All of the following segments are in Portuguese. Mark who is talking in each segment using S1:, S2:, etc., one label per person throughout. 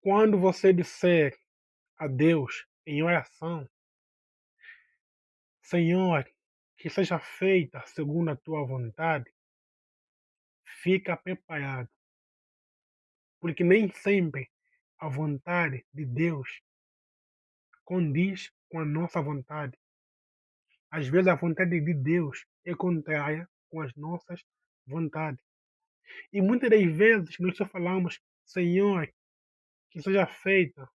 S1: Quando você disser a Deus em oração: "Senhor, que seja feita segundo a tua vontade", fica preparado, porque nem sempre a vontade de Deus condiz com a nossa vontade. Às vezes a vontade de Deus é contrária com as nossas vontades. E muitas das vezes nós só falamos: "Senhor, que seja feita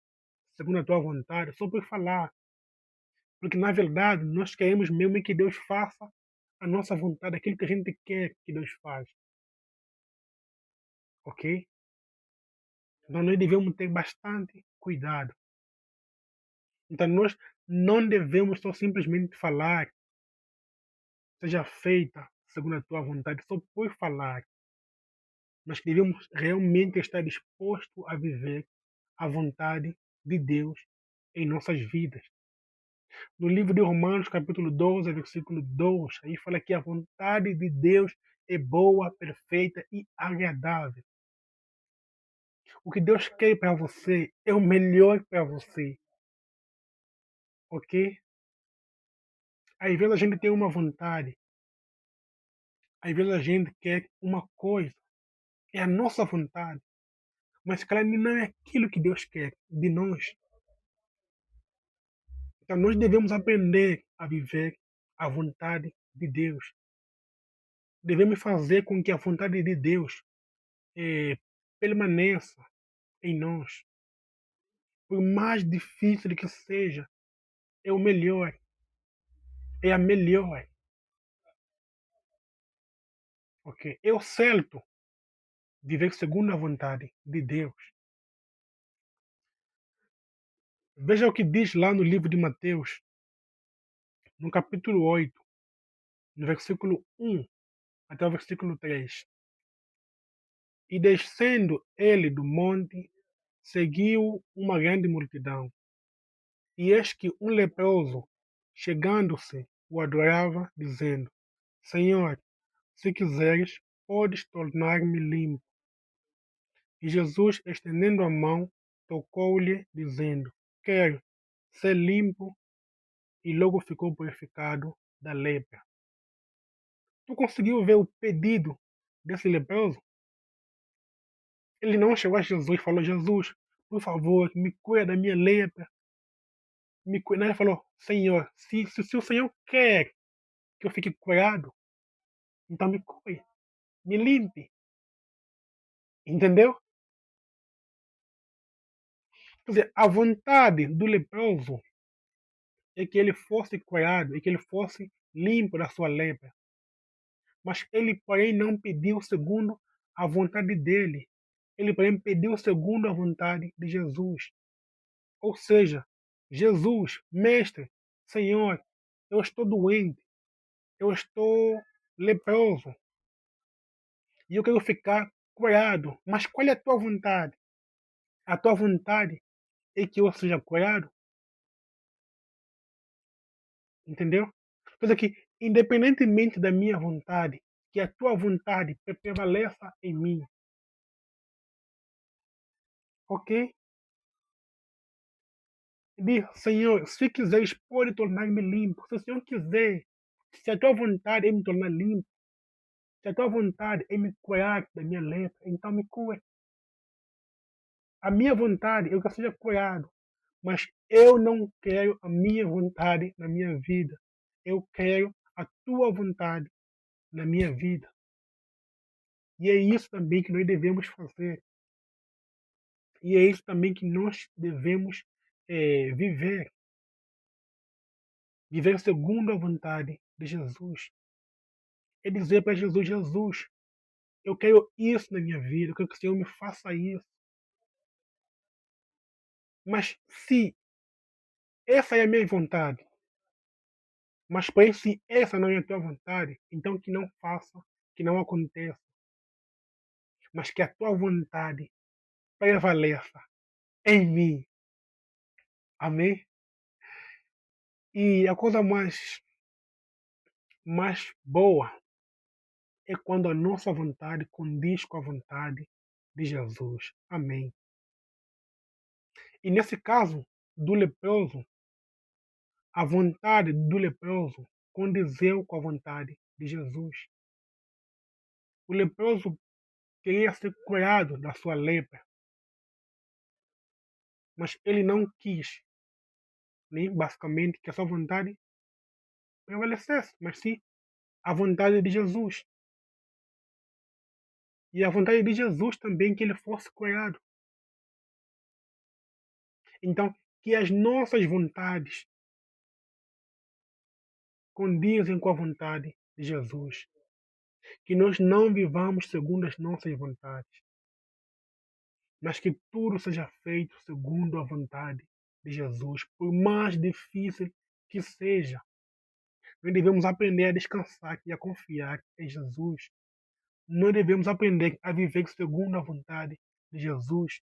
S1: segundo a tua vontade", só por falar, porque na verdade nós queremos mesmo é que Deus faça a nossa vontade, aquilo que a gente quer que Deus faça, ok? Então nós devemos ter bastante cuidado. Então nós não devemos só simplesmente falar: "Seja feita segundo a tua vontade", só por falar, mas devemos realmente estar disposto a viver a vontade de Deus em nossas vidas. No livro de Romanos, capítulo 12, versículo 2, aí fala que a vontade de Deus é boa, perfeita e agradável. O que Deus quer para você é o melhor para você, ok? Às vezes a gente tem uma vontade, às vezes a gente quer uma coisa, é a nossa vontade, mas claro, não é aquilo que Deus quer de nós. Então nós devemos aprender a viver a vontade de Deus. Devemos fazer com que a vontade de Deus permaneça em nós. Por mais difícil que seja, é o melhor, é a melhor, ok? É o certo viver segundo a vontade de Deus. Veja o que diz lá no livro de Mateus, no capítulo 8, no versículo 1 até o versículo 3. E descendo ele do monte, seguiu uma grande multidão. E eis que um leproso, chegando-se, o adorava, dizendo: Senhor, se quiseres, podes tornar-me limpo. E Jesus, estendendo a mão, tocou-lhe, dizendo: Quero ser limpo, e logo ficou purificado da lepra. Tu conseguiu ver o pedido desse leproso? Ele não chegou a Jesus e falou: Jesus, por favor, me cura da minha lepra. Me cura. Não, ele falou: Senhor, se o Senhor quer que eu fique curado, então me cure, me limpe. Entendeu? Quer dizer, a vontade do leproso é que ele fosse curado, e que ele fosse limpo da sua lepra. Mas ele, porém, não pediu segundo a vontade dele. Ele, porém, pediu segundo a vontade de Jesus. Ou seja, Jesus, mestre, Senhor, eu estou doente, eu estou leproso e eu quero ficar curado. Mas qual é a tua vontade? A tua vontade é que eu seja curado? Entendeu? Coisa que, independentemente da minha vontade, que a tua vontade prevaleça em mim, ok? Diz, Senhor, se quiseres, pode tornar-me limpo. Se o Senhor quiser, se a tua vontade é me tornar limpo, se a tua vontade é me curar da minha lepra, então me cura. A minha vontade é que eu seja curado, mas eu não quero a minha vontade na minha vida. Eu quero a tua vontade na minha vida. E é isso também que nós devemos fazer. E é isso também que nós devemos viver. Viver segundo a vontade de Jesus. É dizer para Jesus: Jesus, eu quero isso na minha vida, eu quero que o Senhor me faça isso. Mas se essa é a minha vontade, mas porém se essa não é a tua vontade, então que não faça, que não aconteça, mas que a tua vontade prevaleça em mim. Amém? E a coisa mais boa é quando a nossa vontade condiz com a vontade de Jesus. Amém. E nesse caso do leproso, a vontade do leproso condizeu com a vontade de Jesus. O leproso queria ser curado da sua lepra, mas ele não quis, nem basicamente que a sua vontade prevalecesse, mas sim a vontade de Jesus. E a vontade de Jesus também que ele fosse curado. Então, que as nossas vontades condizem com a vontade de Jesus. Que nós não vivamos segundo as nossas vontades, mas que tudo seja feito segundo a vontade de Jesus, por mais difícil que seja. Nós devemos aprender a descansar e a confiar em Jesus. Nós devemos aprender a viver segundo a vontade de Jesus.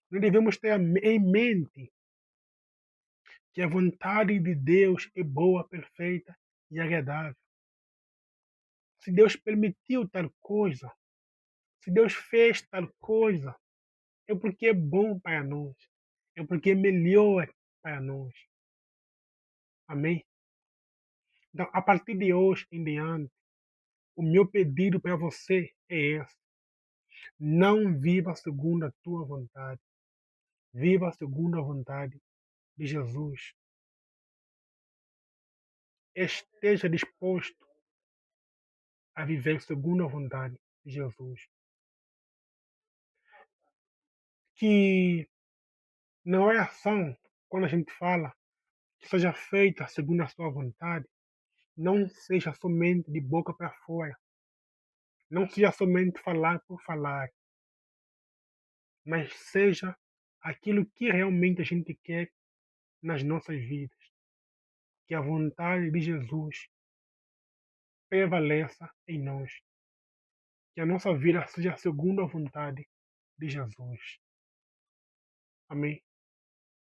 S1: Nós devemos ter em mente que a vontade de Deus é boa, perfeita e agradável. Se Deus permitiu tal coisa, se Deus fez tal coisa, é porque é bom para nós, é porque é melhor para nós. Amém? Então, a partir de hoje em diante, o meu pedido para você é esse. Não viva segundo a tua vontade. Viva segundo a vontade de Jesus. Esteja disposto a viver segundo a vontade de Jesus. Que na oração, quando a gente fala que seja feita segundo a sua vontade, não seja somente de boca para fora. Não seja somente falar por falar, mas seja aquilo que realmente a gente quer nas nossas vidas. Que a vontade de Jesus prevaleça em nós. Que a nossa vida seja segundo a vontade de Jesus. Amém.